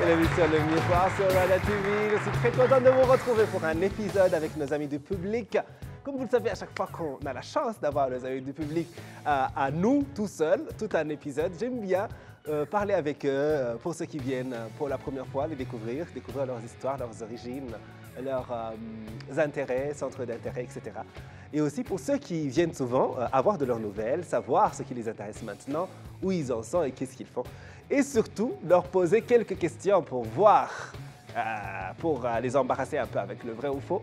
C'est l'émission Le Miroir sur Rwanda TV. Je suis très content de vous retrouver pour un épisode avec nos amis du public. Comme vous le savez, à chaque fois qu'on a la chance d'avoir nos amis du public à nous, tout seuls, tout un épisode, j'aime bien parler avec eux pour ceux qui viennent pour la première fois, les découvrir leurs histoires, leurs origines, leurs intérêts, centres d'intérêt, etc. Et aussi pour ceux qui viennent souvent avoir de leurs nouvelles, savoir ce qui les intéresse maintenant, où ils en sont et qu'est-ce qu'ils font. Et surtout, leur poser quelques questions pour voir, pour les embarrasser un peu avec le vrai ou faux.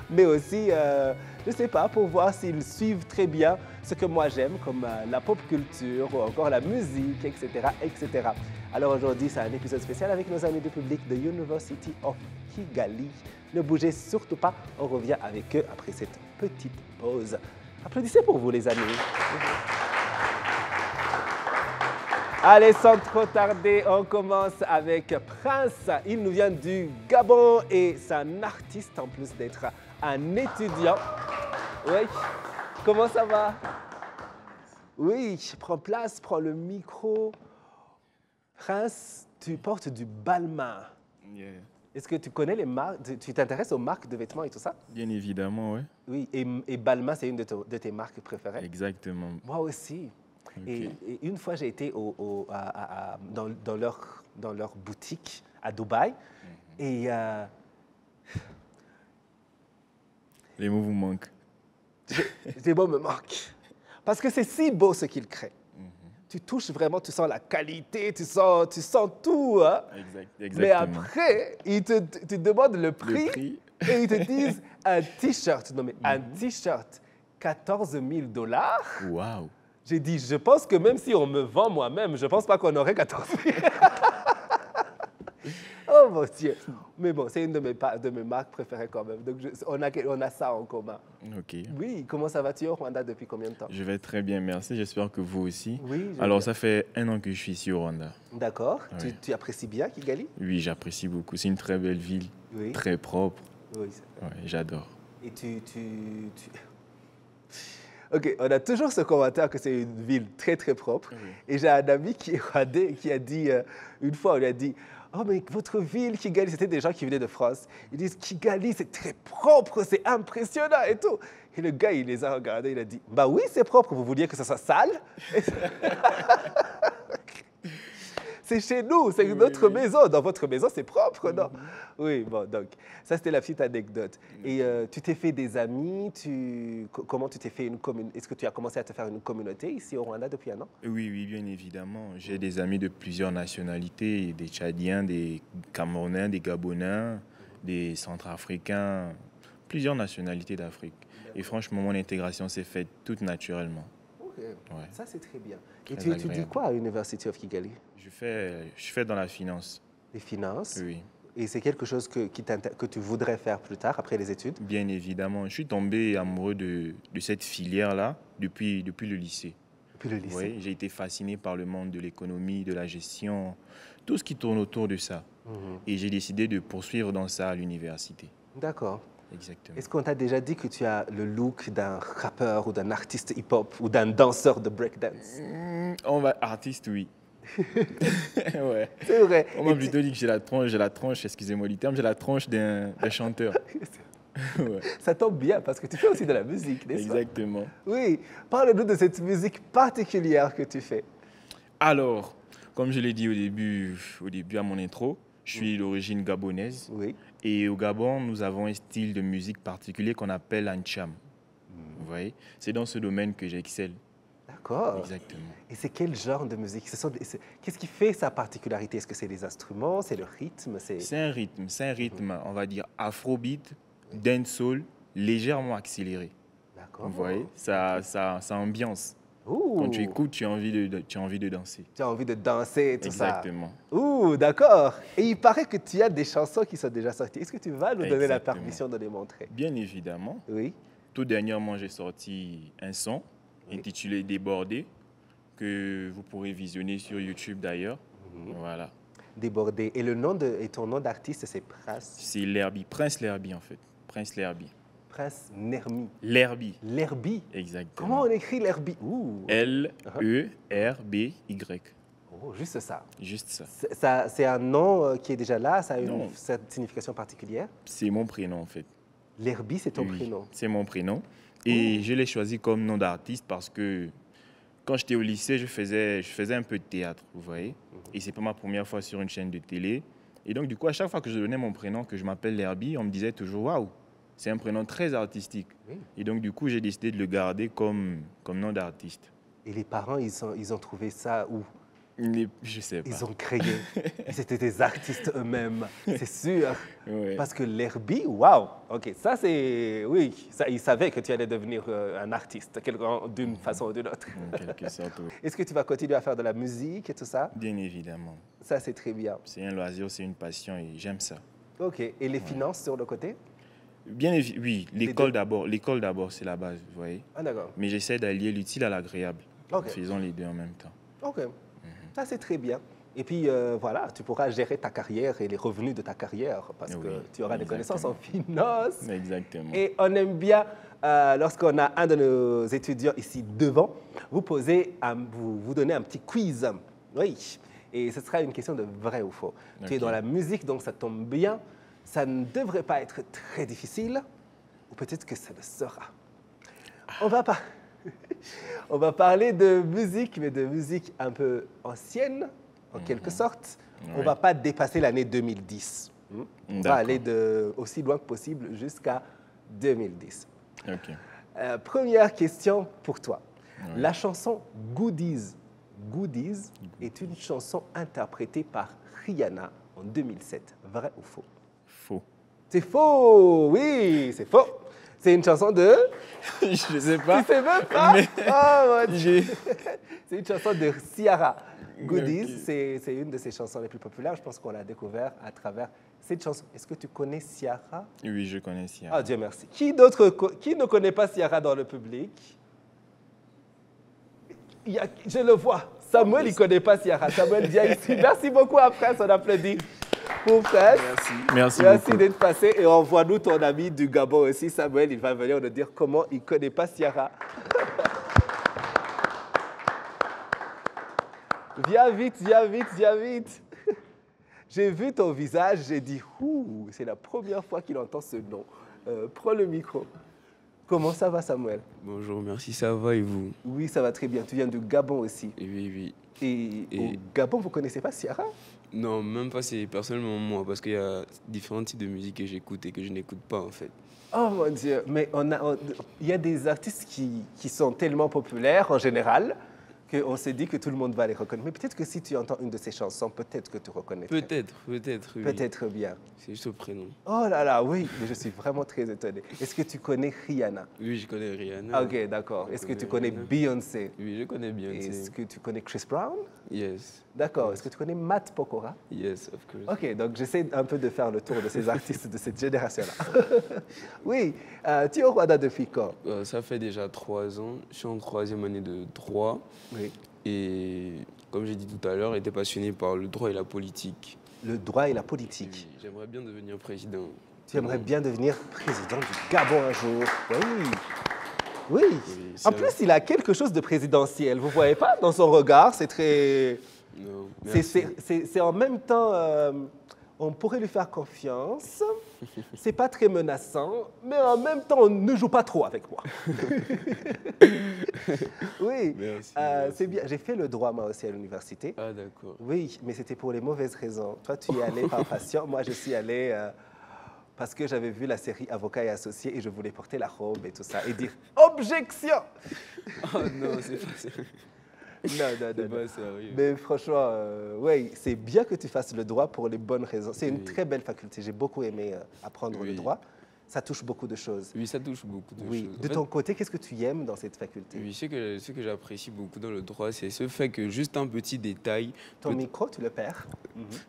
Mais aussi, je ne sais pas, pour voir s'ils suivent très bien ce que moi j'aime, comme la pop culture ou encore la musique, etc. etc. Alors aujourd'hui, c'est un épisode spécial avec nos amis du public de University of Kigali. Ne bougez surtout pas, on revient avec eux après cette petite pause. Applaudissez pour vous, les amis. Allez, sans trop tarder, on commence avec Prince. Il nous vient du Gabon et c'est un artiste en plus d'être un étudiant. Oui, comment ça va? Oui, prends place, prends le micro. Prince, tu portes du Balmain. Yeah. Est-ce que tu connais les marques, tu t'intéresses aux marques de vêtements et tout ça? Bien évidemment, oui. Oui, et Balmain, c'est une de tes marques préférées? Exactement. Moi aussi. Okay. Et une fois, j'ai été dans leur boutique à Dubaï. Et les mots vous manquent. les mots me manquent. Parce que c'est si beau ce qu'ils créent. Tu touches vraiment, tu sens la qualité, tu sens tout. Hein? Exactement. Mais après, ils te demandent le prix et ils te disent un T-shirt. Non, mais un T-shirt, 14 000 $. Waouh! J'ai dit, je pense que même si on me vend moi-même, je ne pense pas qu'on aurait 14 000. Oh mon Dieu. Mais bon, c'est une de mes marques préférées quand même. Donc on a ça en commun. Ok. Oui, comment ça va-tu au Rwanda depuis combien de temps? Je vais très bien, merci. J'espère que vous aussi. Oui. Alors, ça fait 1 an que je suis ici au Rwanda. D'accord. Oui. Tu apprécies bien Kigali? Oui, j'apprécie beaucoup. C'est une très belle ville, oui. Très propre. Oui. Ouais, j'adore. Et Ok, on a toujours ce commentaire que c'est une ville très, très propre. Oui. Et j'ai un ami qui est rwandais qui a dit, une fois, on lui a dit, oh, mais votre ville, Kigali, c'était des gens qui venaient de France. Ils disent, Kigali, c'est très propre, c'est impressionnant et tout. Et le gars, il les a regardés, il a dit, bah oui, c'est propre, vous vouliez que ça soit sale? C'est chez nous, c'est notre maison. Dans votre maison, c'est propre, non? Oui, bon, donc, ça, c'était la petite anecdote. Et tu t'es fait des amis, comment tu t'es fait une communauté? Est-ce que tu as commencé à te faire une communauté ici au Rwanda depuis 1 an? Oui, bien évidemment. J'ai des amis de plusieurs nationalités, des Tchadiens, des Camerounais, des Gabonais, des Centrafricains, plusieurs nationalités d'Afrique. Et franchement, mon intégration s'est faite toute naturellement. Ok, ouais. Ça c'est très bien. Très et tu dis quoi à University of Kigali? Je fais dans la finance. Les finances? Oui. Et c'est quelque chose que tu voudrais faire plus tard, après les études? Bien évidemment. Je suis tombé amoureux de cette filière-là depuis le lycée. Depuis le lycée? Oui, j'ai été fasciné par le monde de l'économie, de la gestion, tout ce qui tourne autour de ça. Et j'ai décidé de poursuivre dans ça à l'université. D'accord. Exactement. Est-ce qu'on t'a déjà dit que tu as le look d'un rappeur ou d'un artiste hip-hop ou d'un danseur de breakdance? Artiste, oui. Ouais. C'est vrai. On m'a plutôt dit que j'ai la tranche, excusez-moi du terme, j'ai la tranche d'un chanteur. Ouais. Ça tombe bien parce que tu fais aussi de la musique, n'est-ce pas? Exactement. Oui. Parle-nous de cette musique particulière que tu fais. Alors, comme je l'ai dit au début à mon intro, je suis d'origine gabonaise. Oui. Et au Gabon, nous avons un style de musique particulier qu'on appelle l'ancham. Vous voyez? C'est dans ce domaine que j'excelle. D'accord. Exactement. Et c'est quel genre de musique? Qu'est-ce qui fait sa particularité? Est-ce que c'est les instruments? C'est le rythme? C'est un rythme, on va dire afrobeat, dancehall, légèrement accéléré. D'accord. Vous voyez? Ça ambiance. Ouh. Quand tu écoutes, tu as envie de danser. Tu as envie de danser, tout Exactement. ça. Ouh, d'accord. Et il paraît que tu as des chansons qui sont déjà sorties. Est-ce que tu vas nous donner la permission de les montrer? Bien évidemment. Oui. Tout dernièrement, j'ai sorti un son intitulé Débordé, que vous pourrez visionner sur YouTube d'ailleurs. Voilà. Débordé. Et ton nom d'artiste, c'est Prince? C'est Lerby, Prince Lerby en fait. Prince Lerby. Prince Nermi. Lerby. Lerby. Exactement. Comment on écrit Lerby? L-E-R-B-Y. Oh, juste ça. Juste ça. C'est un nom qui est déjà là, ça a Non. une certaine signification particulière. C'est mon prénom en fait. L'Herbie, c'est ton Oui, prénom. c'est mon prénom. Et je l'ai choisi comme nom d'artiste parce que quand j'étais au lycée, je faisais un peu de théâtre, vous voyez. Et c'est pas ma première fois sur une chaîne de télé. Et donc, du coup, à chaque fois que je donnais mon prénom, que je m'appelle L'Herbie, on me disait toujours waouh, c'est un prénom très artistique. Oui. Et donc, du coup, j'ai décidé de le garder comme nom d'artiste. Et les parents, ils ont trouvé ça où? Je sais pas. Ils ont créé. Ils étaient des artistes eux-mêmes, c'est sûr. Ouais. Parce que l'Herbie, waouh, ok, ça c'est, oui, ça, ils savaient que tu allais devenir un artiste, d'une façon ou d'une autre. En quelque sorte, oui. Est-ce que tu vas continuer à faire de la musique et tout ça? Bien évidemment. Ça c'est très bien. C'est un loisir, c'est une passion et j'aime ça. Ok, et les finances sur le côté? Bien évidemment, oui, Les l'école d'abord. L'école d'abord, c'est la base, vous voyez. Ah d'accord, Mais j'essaie d'allier l'utile à l'agréable, Ok. en faisant les deux en même temps. ok, ça c'est très bien. Et puis voilà, tu pourras gérer ta carrière et les revenus de ta carrière parce Oui, que tu auras des connaissances en exactement. finance. Exactement. Et on aime bien, lorsqu'on a un de nos étudiants ici devant, vous donner un petit quiz. Oui, et ce sera une question de vrai ou faux. Tu es Ok. dans la musique, donc ça tombe bien. Ça ne devrait pas être très difficile, ou peut-être que ça le sera. On va parler de musique, mais de musique un peu ancienne, en quelque sorte. On ne Ouais. va pas dépasser l'année 2010. On va D'accord. aller aussi loin que possible jusqu'à 2010. Ok. Première question pour toi. Ouais. La chanson Goodies, Goodies est une chanson interprétée par Rihanna en 2007. Vrai ou faux? Faux. C'est faux, oui, c'est faux. C'est une chanson de... Je sais pas. Tu sais même pas? Mais- Oh, mon Dieu. J'ai- C'est une chanson de Ciara. Goodies, Ok. c'est une de ses chansons les plus populaires. Je pense qu'on l'a découvert à travers cette chanson. Est-ce que tu connais Ciara? Oui, je connais Ciara. Ah, Dieu merci. Qui ne connaît pas Ciara dans le public? Je le vois. Samuel, il ne connaît pas Ciara. Samuel, viens ici. Merci beaucoup à Presse. On applaudit pour Presse. Merci Merci beaucoup. d'être passé. Et envoie-nous ton ami du Gabon aussi, Samuel. Il va venir nous dire comment il ne connaît pas Ciara. Viens vite, viens vite, viens vite. J'ai vu ton visage, j'ai dit, ouh, c'est la première fois qu'il entend ce nom. Prends le micro. Comment ça va, Samuel? Bonjour, merci, ça va et vous? Oui, ça va très bien. Tu viens du Gabon aussi. Oui, oui. Et au Et- Gabon, vous ne connaissez pas Ciara? Non, même pas c'est personnellement moi, parce qu'il y a différents types de musique que j'écoute et que je n'écoute pas en fait. Oh mon Dieu, mais il y a des artistes qui sont tellement populaires en général qu'on s'est dit que tout le monde va les reconnaître. Mais peut-être que si tu entends une de ces chansons, peut-être que tu reconnaîtrais. Peut-être, oui. Peut-être bien. C'est juste au prénom. Oh là là, oui, mais je suis vraiment très étonné. Est-ce que tu connais Rihanna? Oui, je connais Rihanna. Ah, ok, d'accord. Je Est-ce que tu connais connais Rihanna. Beyoncé? Oui, je connais bien. Est-ce que tu connais Chris Brown? Yes. D'accord. Est-ce que tu connais Matt Pokora? Yes, of course. Ok, donc j'essaie un peu de faire le tour de ces artistes de cette génération-là. Oui, tu es au Rwanda depuis quand? Ça fait déjà 3 ans. Je suis en 3e année de droit. Oui. Et comme j'ai dit tout à l'heure, j'étais passionné par le droit et la politique. Le droit et la politique. Oui, j'aimerais bien devenir président. Tu aimerais bien devenir président du Gabon un jour. Oui. Oui. Oui, En ça- plus, il a quelque chose de présidentiel. Vous voyez pas dans son regard, c'est très... Non, C'est merci. c'est en même temps, on pourrait lui faire confiance. C'est pas très menaçant, mais en même temps, on ne joue pas trop avec moi. Oui, Merci, c'est bien. J'ai fait le droit moi aussi à l'université. Ah, d'accord. Oui, mais c'était pour les mauvaises raisons. Toi, tu y allais par passion. Moi, je suis allé parce que j'avais vu la série Avocats et Associés et je voulais porter la robe et tout ça et dire objection. Oh non, c'est pas sérieux. Non, non, C'est non, non. pas sérieux. Mais franchement, oui, c'est bien que tu fasses le droit pour les bonnes raisons. C'est une Oui. très belle faculté. J'ai beaucoup aimé apprendre le Oui. droit. Ça touche beaucoup de choses. Oui, ça touche beaucoup de Oui. choses. En De fait, ton côté, qu'est-ce que tu aimes dans cette faculté? oui, ce que j'apprécie beaucoup dans le droit, c'est ce fait que juste un petit détail, Ton peut- micro, tu le perds.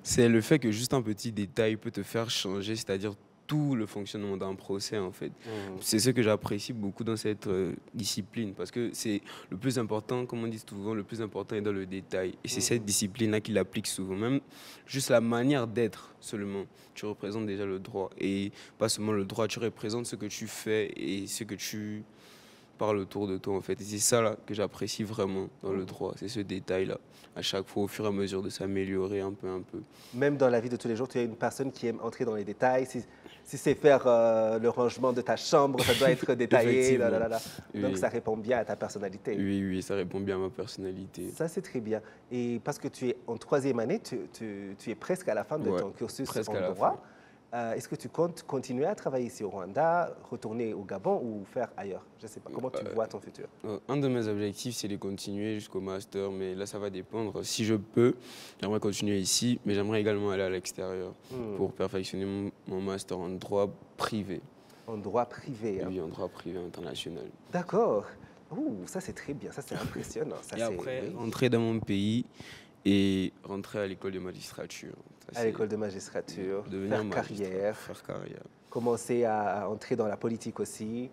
c'est le fait que juste un petit détail peut te faire changer, c'est-à-dire tout le fonctionnement d'un procès en fait. C'est ce que j'apprécie beaucoup dans cette discipline parce que c'est le plus important, comme on dit souvent, le plus important est dans le détail. Et c'est cette discipline-là qui l'applique souvent. Même juste la manière d'être seulement, tu représentes déjà le droit. Et pas seulement le droit, tu représentes ce que tu fais et ce que tu parle autour de toi en fait. Et c'est ça là que j'apprécie vraiment dans le droit, c'est ce détail-là. À chaque fois, au fur et à mesure de s'améliorer un peu, un peu. Même dans la vie de tous les jours, tu es une personne qui aime entrer dans les détails. Si c'est faire le rangement de ta chambre, ça doit être détaillé. Effectivement. Donc, Oui. ça répond bien à ta personnalité. Oui, oui, ça répond bien à ma personnalité. Ça, c'est très bien. Et parce que tu es en troisième année, tu es presque à la fin de Ouais, ton cursus presque en à la droit. fin. Est-ce que tu comptes continuer à travailler ici au Rwanda, retourner au Gabon ou faire ailleurs? Je ne sais pas. Comment tu vois ton futur? Un de mes objectifs, c'est de continuer jusqu'au master, mais là, ça va dépendre. Si je peux, j'aimerais continuer ici, mais j'aimerais également aller à l'extérieur pour perfectionner mon master en droit privé. En droit privé. Hein? Oui, en droit privé international. D'accord. Ouh, ça, c'est très bien. Ça, c'est impressionnant. Ça, Et après, oui. rentrer dans mon pays et rentrer à l'école de magistrature. Ça, À l'école de magistrature, devenir faire magistrat, carrière, faire carrière. commencer à entrer dans la politique aussi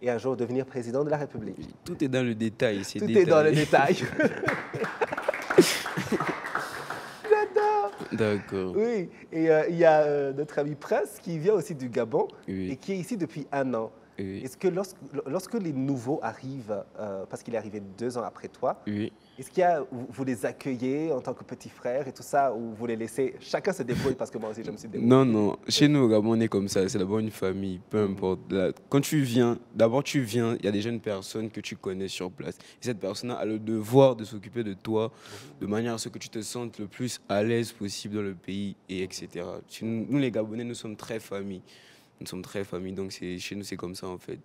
et un jour devenir président de la République. Oui, tout est dans le détail. Tout est dans le détail. J'adore. D'accord. Oui, et il y a notre ami Prince qui vient aussi du Gabon Oui. et qui est ici depuis 1 an. Oui. Est-ce que lorsque les nouveaux arrivent, parce qu'il est arrivé 2 ans après toi, Oui. est-ce qu'il y a, vous les accueillez en tant que petit frère et tout ça, ou vous les laissez, chacun se débrouille parce que moi aussi je me suis débrouillé? Non, non. Chez nous, au Gabon, on est comme ça. C'est d'abord une famille, peu importe. Là, quand tu viens, d'abord tu viens, il y a déjà une personne que tu connais sur place. Et cette personne a le devoir de s'occuper de toi de manière à ce que tu te sentes le plus à l'aise possible dans le pays, et etc. Nous, les Gabonais, nous sommes très famille. Nous sommes très famille, donc chez nous, c'est comme ça en fait.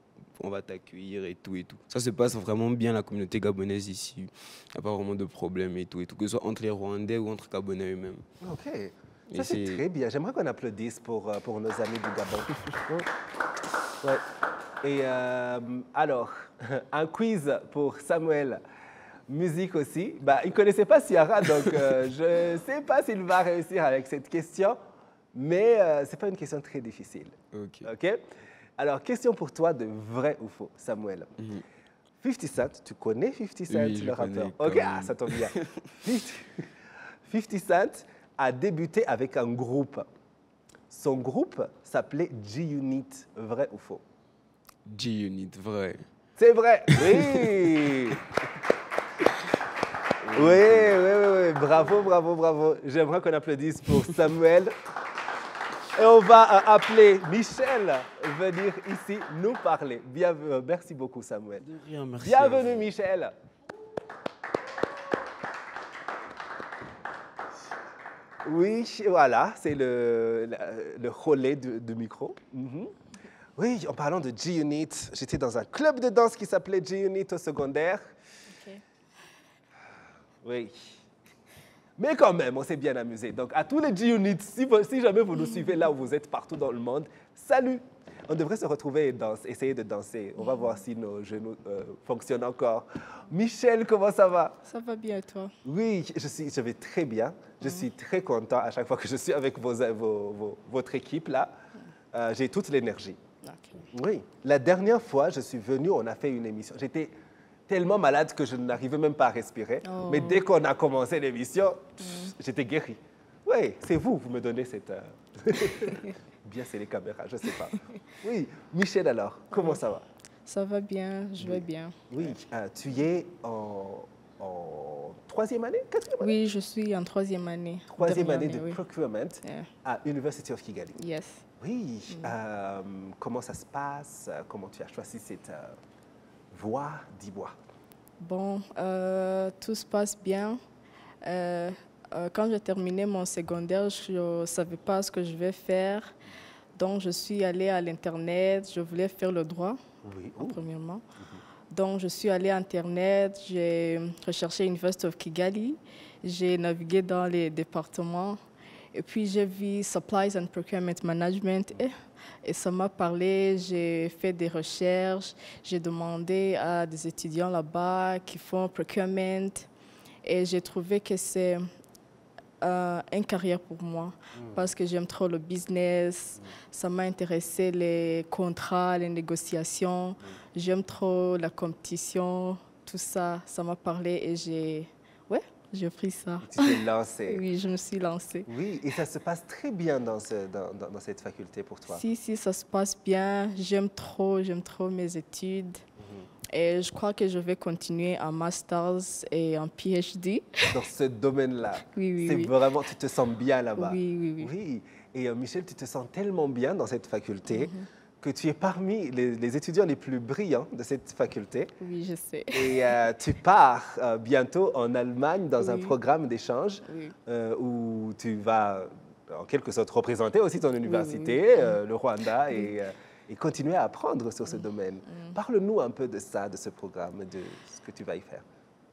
On va t'accueillir et tout et tout. Ça se passe vraiment bien, la communauté gabonaise ici. Il n'y a pas vraiment de problème et tout, que ce soit entre les Rwandais ou entre Gabonais eux-mêmes. Ok, Et ça c'est c'est- très bien. J'aimerais qu'on applaudisse pour nos amis du Gabon. Ouais. Et alors, un quiz pour Samuel. Musique aussi. Bah, il ne connaissait pas Ciara, donc je ne sais pas s'il va réussir avec cette question, mais ce n'est pas une question très difficile. Ok. Ok. Alors, question pour toi de vrai ou faux, Samuel. 50 Cent, tu connais 50 Cent, Oui, je le rappeur? connais, Ok, quand ah, même. ça tombe bien. 50 Cent a débuté avec un groupe. Son groupe s'appelait G-Unit. Vrai ou faux? G-Unit, vrai. C'est vrai. Oui. Oui. Bravo, bravo, bravo. J'aimerais qu'on applaudisse pour Samuel. Et on va appeler Michel venir ici nous parler. Merci beaucoup, Samuel. De rien, merci. Bienvenue, Michel. Oui, voilà, c'est le relais du micro. Oui, en parlant de G-Unit, j'étais dans un club de danse qui s'appelait G-Unit au secondaire. Ok. Oui. Mais quand même, on s'est bien amusé. Donc, à tous les G-Units, si jamais vous nous suivez là où vous êtes partout dans le monde, salut! On devrait se retrouver et essayer de danser. On va voir si nos genoux fonctionnent encore. Michel, comment ça va? Ça va bien, et toi? Oui, je vais très bien. Je suis très content à chaque fois que je suis avec votre équipe là. J'ai toute l'énergie. Ok. Oui. La dernière fois, je suis venu, on a fait une émission. J'étais tellement malade que je n'arrivais même pas à respirer. Oh. Mais dès qu'on a commencé l'émission, j'étais guéri. Oui, c'est vous me donnez cette... Bien, c'est les caméras, je ne sais pas. Oui, Michel alors, comment ça va? Ça va bien, je vais bien. Oui, tu es en troisième année, quatrième année? Oui, je suis en troisième année. Troisième Dernière année de oui. procurement Yeah. à University of Kigali. Yes. Oui, comment ça se passe? Comment tu as choisi cette voie? Dis-moi. Bon, tout se passe bien. Quand j'ai terminé mon secondaire, je ne savais pas ce que je vais faire. Donc, je suis allée à l'Internet. Je voulais faire le droit, Oui. premièrement. Donc, je suis allée à Internet. J'ai recherché University of Kigali. J'ai navigué dans les départements. Et puis, j'ai vu Supplies and Procurement Management. Et ça m'a parlé. J'ai fait des recherches. J'ai demandé à des étudiants là-bas qui font procurement. Et j'ai trouvé que c'est une carrière pour moi parce que j'aime trop le business. Ça m'a intéressé les contrats, les négociations. J'aime trop la compétition, tout ça. Ça m'a parlé et j'ai pris ça. Tu t'es lancée. Oui, je me suis lancée. Oui, et ça se passe très bien dans cette faculté pour toi. Si, ça se passe bien. J'aime trop mes études. Et je crois que je vais continuer en Masters et en PhD. Dans ce domaine-là. Oui, C'est oui. vraiment, tu te sens bien là-bas. Oui, oui, oui. Oui. Et Michel, tu te sens tellement bien dans cette faculté que tu es parmi les étudiants les plus brillants de cette faculté. Oui, je sais. Et tu pars bientôt en Allemagne dans un Oui. programme d'échange Oui. où tu vas en quelque sorte représenter aussi ton université, le Rwanda, et continuer à apprendre sur ce domaine. Parle-nous un peu de ça, de ce programme, de ce que tu vas y faire.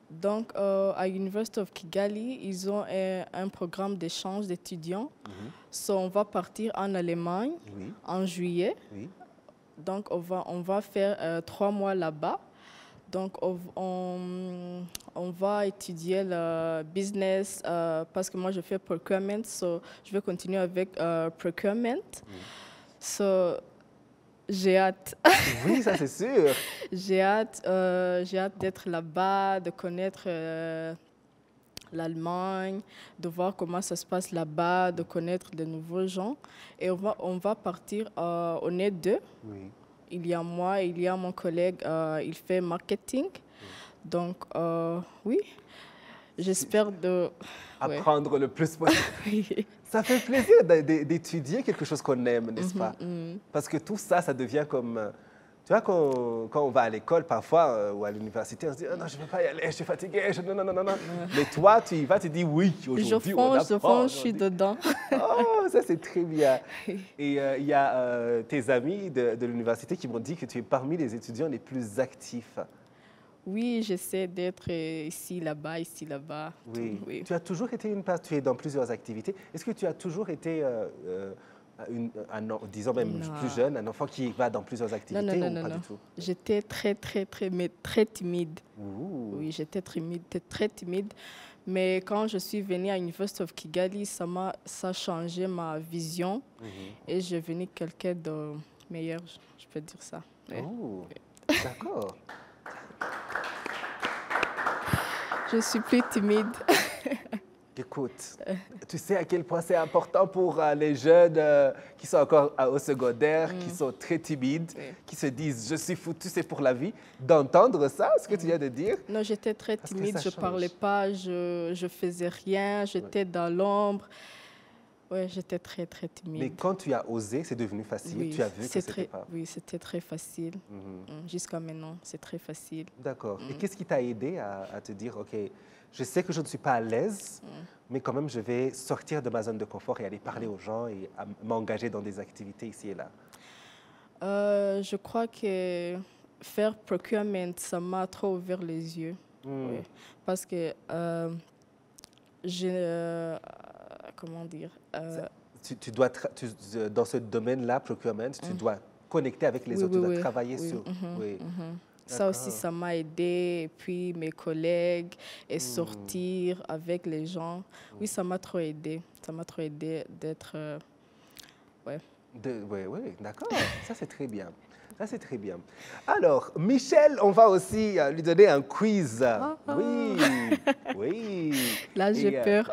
Donc, à University of Kigali, ils ont un programme d'échange d'étudiants. So, on va partir en Allemagne Oui, en juillet. oui. Donc, on va faire 3 mois là-bas. Donc, on va étudier le business parce que moi, je fais procurement. So, je vais continuer avec procurement. So, j'ai hâte. Oui, ça c'est sûr. J'ai hâte d'être là-bas, de connaître l'Allemagne, de voir comment ça se passe là-bas, de connaître de nouveaux gens. Et on va partir, on est 2. Oui. Il y a moi, il y a mon collègue, il fait marketing. Donc, oui, j'espère de... Apprendre le plus possible. Oui. Ça fait plaisir d'étudier quelque chose qu'on aime, n'est-ce pas? Parce que tout ça, ça devient comme... Tu vois, quand on va à l'école, parfois, ou à l'université, on se dit oh, « non, je ne veux pas y aller, je suis fatigué, non. » Mais toi, tu y vas, tu dis « oui, aujourd'hui, on apprend. » Je suis dedans. Oh, ça, c'est très bien. Et il y a tes amis de l'université qui m'ont dit que tu es parmi les étudiants les plus actifs. Oui, j'essaie d'être ici, là-bas. Oui. Tout, oui. Tu as toujours été tu es dans plusieurs activités. Est-ce que tu as toujours été, disons même plus jeune, un enfant qui va dans plusieurs activités Non, ou pas du tout? J'étais très timide. Ouh. Oui, j'étais très timide. Mais quand je suis venue à l'University of Kigali, ça a changé ma vision et je suis venue quelqu'un de meilleur, je peux dire ça. Ouais. Oh, d'accord. Je suis plus timide. Écoute, tu sais à quel point c'est important pour les jeunes qui sont encore au secondaire, qui sont très timides, qui se disent « je suis foutu, c'est pour la vie », d'entendre ça, ce que tu viens de dire. Non, j'étais très timide, je ne parlais pas, je faisais rien, j'étais dans l'ombre. Oui, j'étais très timide. Mais quand tu as osé, c'est devenu facile, oui, tu as vu que c'était pas... Oui, c'était très facile. Jusqu'à maintenant, c'est très facile. D'accord. Et qu'est-ce qui t'a aidé à te dire « ok, je sais que je ne suis pas à l'aise, mais quand même, je vais sortir de ma zone de confort et aller parler aux gens et m'engager dans des activités ici et là ». Je crois que faire procurement, ça m'a trop ouvert les yeux. Oui. Parce que comment dire tu dois dans ce domaine-là, procurement, tu dois connecter avec les autres, tu dois travailler sur... Ça aussi, ça m'a aidé. Et puis, mes collègues, et sortir avec les gens. Oui, ça m'a trop aidé. Ça m'a trop aidé d'être... Oui, d'accord. Ça, c'est très bien. Ça, c'est très bien. Alors, Michel, on va aussi lui donner un quiz. Oui. Là, j'ai peur.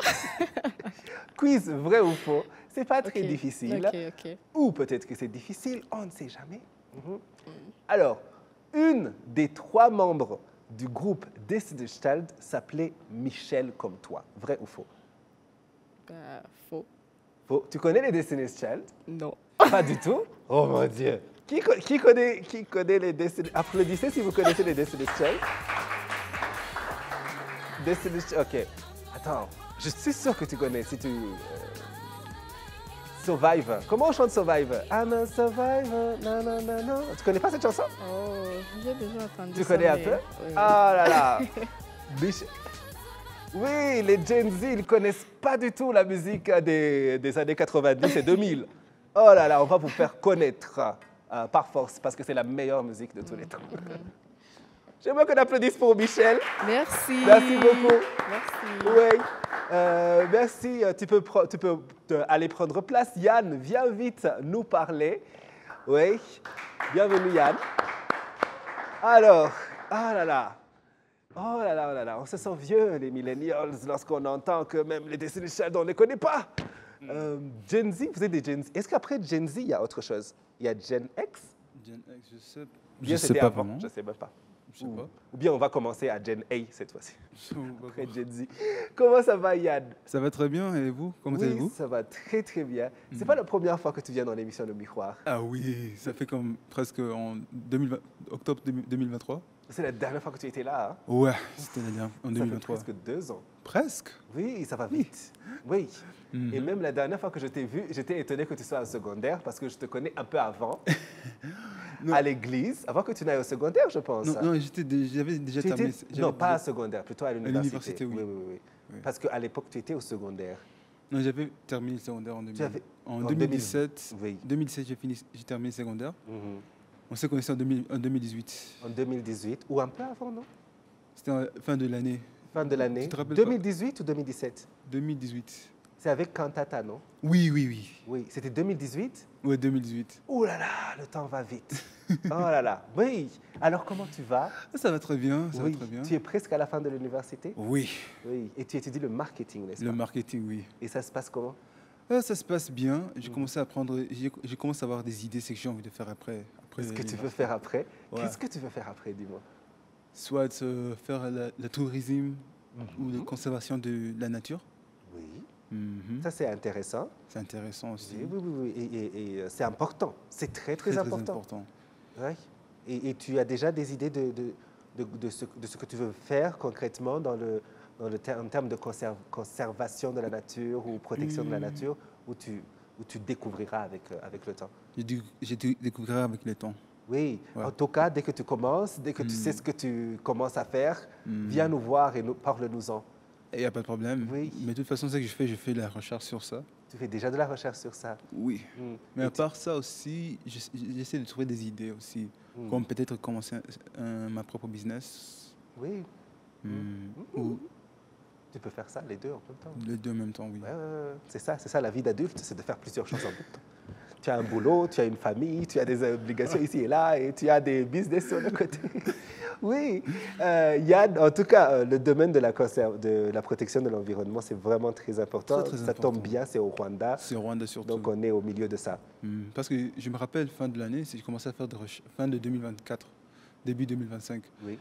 Quiz vrai ou faux. C'est pas très difficile. Ok. Ou peut-être que c'est difficile, on ne sait jamais. Alors, une des 3 membres du groupe Destiny's Child s'appelait Michel comme toi. Vrai ou faux? Faux. Faux. Tu connais les Destiny's Child? Non. Pas du tout? Oh mon Dieu! Qui connaît les Destiny's... Applaudissez si vous connaissez les Destiny's Child. Destiny's Child, ok. Attends, je suis sûr que tu connais si tu... Survivor. Comment on chante Survivor? I'm a survivor, no. Tu connais pas cette chanson? Oh, j'ai déjà entendu ça. Tu connais un peu? Oui. Ah là là! Oui, les Gen Z, ils ne connaissent pas du tout la musique des années 90 et 2000. Oh là là, on va vous faire connaître par force parce que c'est la meilleure musique de tous les temps. J'aimerais qu'on applaudisse pour Michel. Merci. Merci beaucoup. Merci. Oui. Merci. Tu peux aller prendre place. Yann, viens vite nous parler. Oui. Bienvenue, Yann. Alors, oh là là. Oh là là, oh là là. On se sent vieux, les millennials, lorsqu'on entend que même les Destiny's Child, on ne les connaît pas. Gen Z, vous êtes des Gen Z. Est-ce qu'après Gen Z, il y a autre chose? Il y a Gen X? Gen X, je sais Bien, pas avant. vraiment. Je ne sais même pas. Je sais pas. Ou bien on va commencer à Gen A cette fois-ci, On va après voir. Gen Z. Comment ça va, Yann? Ça va très bien, et vous? Comment Oui, allez-vous? ça va très très bien. C'est pas la première fois que tu viens dans l'émission Le Miroir. Ah oui, ça fait comme presque en 2020, octobre 2023. C'est la dernière fois que tu étais là. Hein? Ouais, c'était la dernière, en Ça fait 2023. presque 2 ans. Presque? Oui, ça va vite. Oui. Mhm. Et même la dernière fois que je t'ai vu, j'étais étonné que tu sois au secondaire parce que je te connais un peu avant, Non. à l'église, avant que tu n'ailles au secondaire, je pense. Non, non, j'avais déjà Tu étais- terminé. Non, pas à déjà- secondaire, plutôt à l'université. l'université, oui. Oui. Oui. Parce qu'à l'époque, tu étais au secondaire. Non, j'avais terminé le secondaire en, avais- en en 2017. 2000. Oui. 2017, j'ai terminé le secondaire. Mhm. On s'est connus en 2018. En 2018, ou un peu avant, non? C'était en fin de l'année. Fin de l'année. Tu te rappelles pas? 2018 ou 2017? 2018. C'est avec Cantata, non? Oui, oui, oui. Oui, c'était 2018? Ouais, 2018. Oh là là, le temps va vite. Oh là là. Oui. Alors, comment tu vas? Ah, ça va très bien, ça Oui. va très bien. Tu es presque à la fin de l'université? Oui, Oui. Et tu étudies le marketing, n'est-ce le pas? marketing, oui. Et ça se passe comment? Ah, ça se passe bien. J'ai commencé à apprendre, j'ai commencé à avoir des idées, ce que j'ai envie de faire après. Qu'est-ce que tu veux l'université. faire après? Ouais. Qu'est-ce que tu veux faire après, dis-moi? Soit faire le tourisme ou la conservation de la nature. Oui. Mhm. Ça, c'est intéressant. C'est intéressant aussi. Oui. Et c'est important. C'est très, très, Très important. Ouais. Et tu as déjà des idées de ce que tu veux faire concrètement en termes de conservation de la nature ou protection de la nature, où tu découvriras avec le temps? J'ai découvert avec le temps. Oui, Ouais. en tout cas, dès que tu commences, dès que tu sais ce que tu commences à faire, viens nous voir et parle-nous-en. Il n'y a pas de problème. Oui. Mais de toute façon, ce que je fais de la recherche sur ça. Tu fais déjà de la recherche sur ça. Oui. Mm. Mais Et à part ça aussi, j'essaie de trouver des idées aussi. Mm. Comme peut-être commencer ma propre business. Oui, Ou tu peux faire ça, les deux en même temps. les deux en même temps, oui. Ouais. C'est ça la vie d'adulte, c'est de faire plusieurs choses en même temps. Tu as un boulot, tu as une famille, tu as des obligations ici et là, et tu as des business sur le côté. Oui, Yann, en tout cas, le domaine de la protection de l'environnement, c'est vraiment très important. Très, très ça tombe important. bien, c'est au Rwanda, C'est au Rwanda surtout. donc on est au milieu de ça. Parce que je me rappelle, fin de l'année, j'ai commencé à faire des recherches, fin de 2024, début 2025. Oui,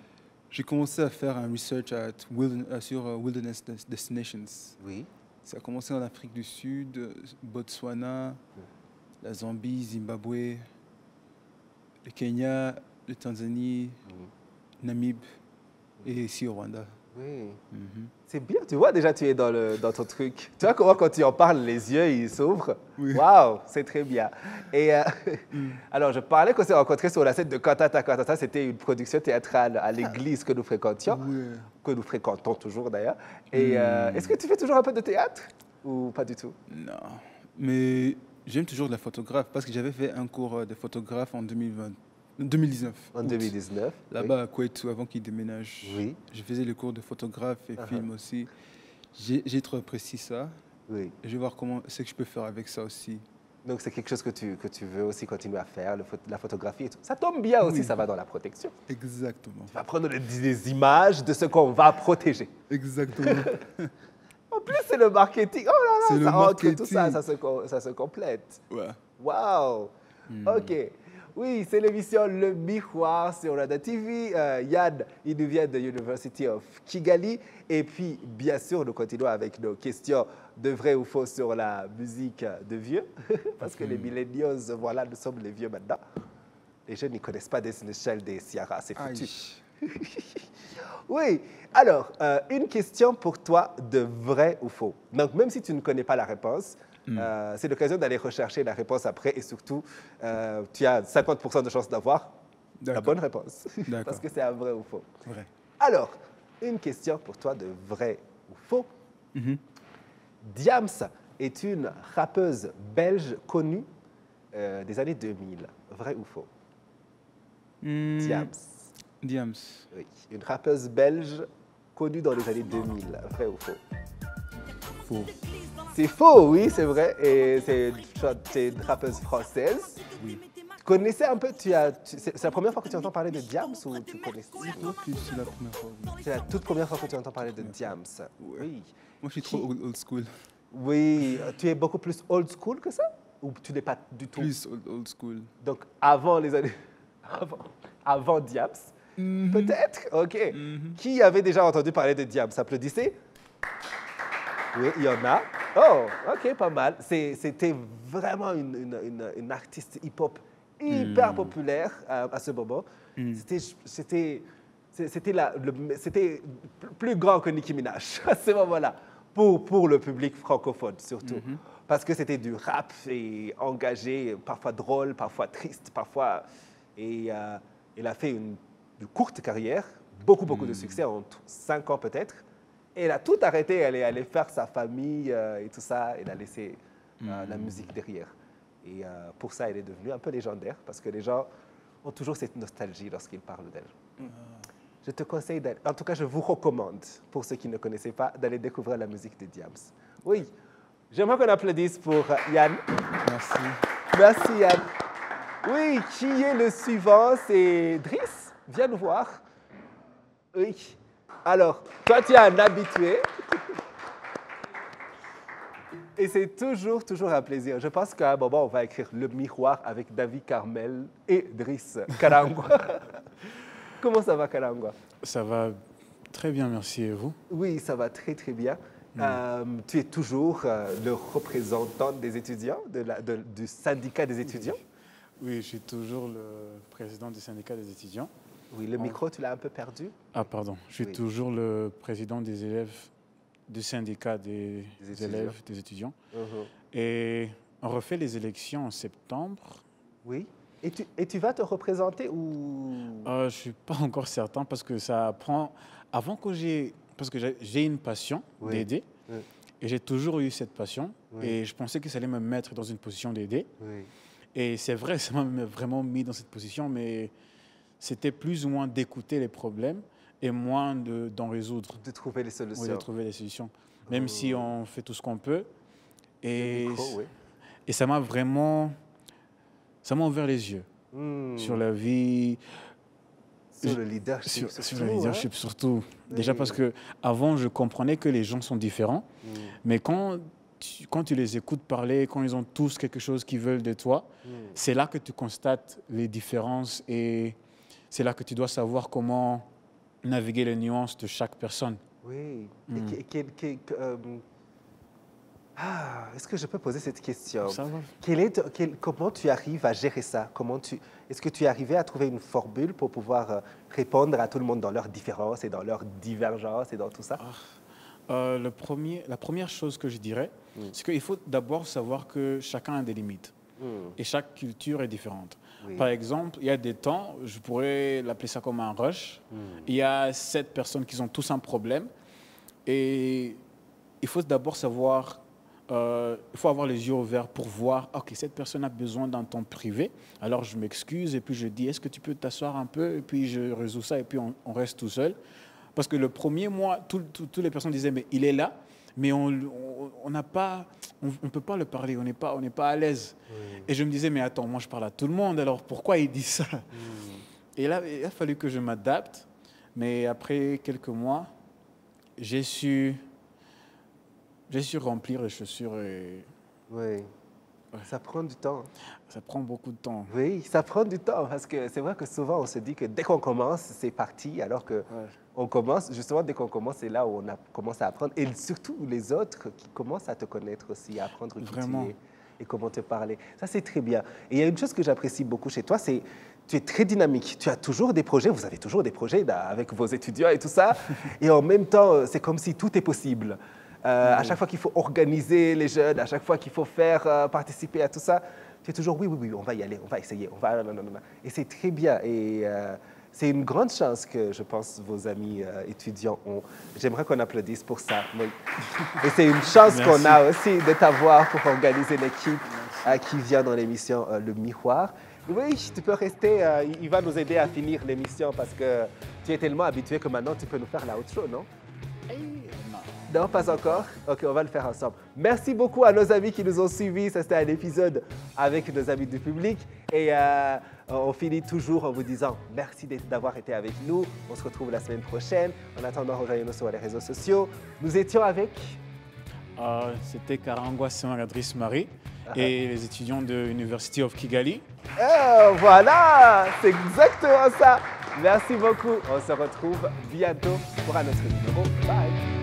J'ai commencé à faire un research sur Wilderness Destinations. oui, Ça a commencé en Afrique du Sud, Botswana, la Zambie, Zimbabwe, le Kenya, le Tanzanie, Namib et ici au Rwanda. oui. Mhm. C'est bien, tu vois, déjà tu es dans ton truc. Tu vois comment quand tu en parles, les yeux, ils s'ouvrent. Oui. Waouh, c'est très bien. Et alors, je parlais qu'on s'est rencontrés sur la scène de Cantata. Cantata, c'était une production théâtrale à l'église que nous fréquentions, Ouais. que nous fréquentons toujours d'ailleurs. Et est-ce que tu fais toujours un peu de théâtre ou pas du tout? Non, mais j'aime toujours la photographe parce que j'avais fait un cours de photographe en 2019. En août. 2019. Là-bas à Kouetou, avant qu'il déménage. Oui. Je faisais les cours de photographe et film aussi. J'ai trop apprécié ça. Oui. Je vais voir ce que je peux faire avec ça aussi. Donc, c'est quelque chose que tu veux aussi continuer à faire, la photographie et tout. Ça tombe bien aussi, Oui. ça va dans la protection. Exactement. Tu vas prendre des images de ce qu'on va protéger. Exactement. En plus, c'est le marketing. Oh là C'est là, le ça entre tout ça, marketing. ça se complète. Ouais. Waouh. OK. Oui, c'est l'émission Le Miroir sur Rwanda TV. Yann, il nous vient de University of Kigali. Et puis, bien sûr, nous continuons avec nos questions de vrai ou faux sur la musique de vieux. Parce que les millennials, voilà, nous sommes les vieux maintenant. Les jeunes n'y connaissent pas Destiny's Child des Ciara, c'est foutu. Aïe. Oui, alors, une question pour toi de vrai ou faux. Donc, même si tu ne connais pas la réponse, c'est l'occasion d'aller rechercher la réponse après et surtout, tu as 50% de chances d'avoir la D'accord. bonne réponse. D'accord. Parce que c'est un vrai ou faux. Vrai. Alors, une question pour toi de vrai ou faux. Mhm. Diams est une rappeuse belge connue des années 2000. Vrai ou faux? Diams. Diams. Oui, une rappeuse belge connue dans les années 2000. Vrai ou faux? Faux. C'est faux, oui, c'est vrai. Et c'est une rappeuse française. Oui. Tu connaissais un peu, c'est la première fois que tu entends parler de Diams ou tu connaissais? Je crois que c'est la première fois. Oui. C'est la toute première fois que tu entends parler de Diams. Oui. Moi, je suis trop old school. Oui, tu es beaucoup plus old school que ça? Ou tu n'es pas du tout? Plus old school. Donc, avant les années... avant Diams, Peut-être? OK. Qui avait déjà entendu parler de Diams? Applaudissez. Oui, il y en a. Oh, OK, pas mal. C'était vraiment une artiste hip-hop hyper populaire à ce moment. C'était plus grand que Nicki Minaj à ce moment-là, pour le public francophone surtout. Parce que c'était du rap et engagé, parfois drôle, parfois triste, parfois... Et elle a fait une courte carrière, beaucoup de succès, en 5 ans peut-être. Et elle a tout arrêté, elle est allée faire sa famille et tout ça. Elle a laissé la musique derrière. Et pour ça, elle est devenue un peu légendaire, parce que les gens ont toujours cette nostalgie lorsqu'ils parlent d'elle. Je te conseille, en tout cas, je vous recommande, pour ceux qui ne connaissaient pas, d'aller découvrir la musique de Diams. Oui, j'aimerais qu'on applaudisse pour Yann. Merci. Merci Yann. Oui, qui est le suivant? C'est Driss. Viens nous voir. Oui. Alors, toi, tu es un habitué. Et c'est toujours un plaisir. Je pense qu'à un moment, on va écrire Le Miroir avec David Carmel et Driss Karangwa. Comment ça va, Karangwa? Ça va très bien, merci. Et vous? Oui, ça va très bien. Tu es toujours le représentant des étudiants, du syndicat des étudiants? Oui, je suis toujours le président du syndicat des étudiants. Oui, le micro, tu l'as un peu perdu? Ah, pardon. Je suis toujours le président des élèves du syndicat des élèves, des étudiants. Et on refait les élections en septembre. Oui. Et tu vas te représenter ou... Je ne suis pas encore certain parce que ça prend... Parce que j'ai une passion d'aider. Et j'ai toujours eu cette passion. Et je pensais que ça allait me mettre dans une position d'aider. Et c'est vrai, ça m'a vraiment mis dans cette position, mais c'était plus ou moins d'écouter les problèmes et moins d'en résoudre. De trouver les solutions. Oui, de trouver les solutions. Même si on fait tout ce qu'on peut. Et ça m'a vraiment... Ça m'a ouvert les yeux sur la vie. Sur le leadership. Sur le leadership surtout. Déjà parce qu'avant, je comprenais que les gens sont différents. Mais quand tu les écoutes parler, quand ils ont tous quelque chose qu'ils veulent de toi, c'est là que tu constates les différences et c'est là que tu dois savoir comment naviguer les nuances de chaque personne. Oui. Est-ce que je peux poser cette question? Ça va. Comment tu arrives à gérer ça? Est-ce que tu es arrivé à trouver une formule pour pouvoir répondre à tout le monde dans leurs différences et dans leurs divergences et dans tout ça? La première chose que je dirais, c'est qu'il faut d'abord savoir que chacun a des limites et chaque culture est différente. Par exemple, il y a des temps, je pourrais l'appeler ça comme un rush. Il y a 7 personnes qui ont tous un problème et il faut d'abord savoir, il faut avoir les yeux ouverts pour voir, ok, cette personne a besoin d'un temps privé, alors je m'excuse et puis je dis, est-ce que tu peux t'asseoir un peu? Et puis je résous ça et puis on reste tout seul. Parce que le premier mois, toutes les personnes disaient, mais il est là, mais on n'a pas, on peut pas le parler, on n'est pas à l'aise. Et je me disais, mais attends, moi je parle à tout le monde, alors pourquoi il dit ça? Et là, il a fallu que je m'adapte, mais après quelques mois, j'ai su remplir les chaussures et... Oui. Ça prend du temps. Ça prend beaucoup de temps. Oui, ça prend du temps parce que c'est vrai que souvent on se dit que dès qu'on commence, c'est parti, alors que on commence, justement, dès qu'on commence, c'est là où on commence à apprendre. Et surtout les autres qui commencent à te connaître aussi, à apprendre qui tu es et comment te parler. Ça, c'est très bien. Et il y a une chose que j'apprécie beaucoup chez toi, c'est tu es très dynamique. Tu as toujours des projets, vous avez toujours des projets avec vos étudiants et tout ça. Et en même temps, c'est comme si tout est possible. À chaque fois qu'il faut organiser les jeunes, à chaque fois qu'il faut faire participer à tout ça, tu es toujours oui, on va y aller, on va essayer, on va... Non. Et c'est très bien. Et c'est une grande chance que, je pense, vos amis étudiants ont. J'aimerais qu'on applaudisse pour ça. Oui. Et c'est une chance qu'on a aussi de t'avoir pour organiser l'équipe qui vient dans l'émission Le Miroir. Oui, tu peux rester. Il va nous aider à finir l'émission parce que tu es tellement habitué que maintenant, tu peux nous faire l'outro, non? Non, pas encore? Ok, on va le faire ensemble. Merci beaucoup à nos amis qui nous ont suivis. Ça, c'était un épisode avec nos amis du public. Et on finit toujours en vous disant merci d'avoir été avec nous. On se retrouve la semaine prochaine. En attendant, rejoignez-nous sur les réseaux sociaux. Nous étions avec... C'était Karangwa Driss Marie et les étudiants de University of Kigali. Voilà, c'est exactement ça. Merci beaucoup. On se retrouve bientôt pour un autre numéro. Bye.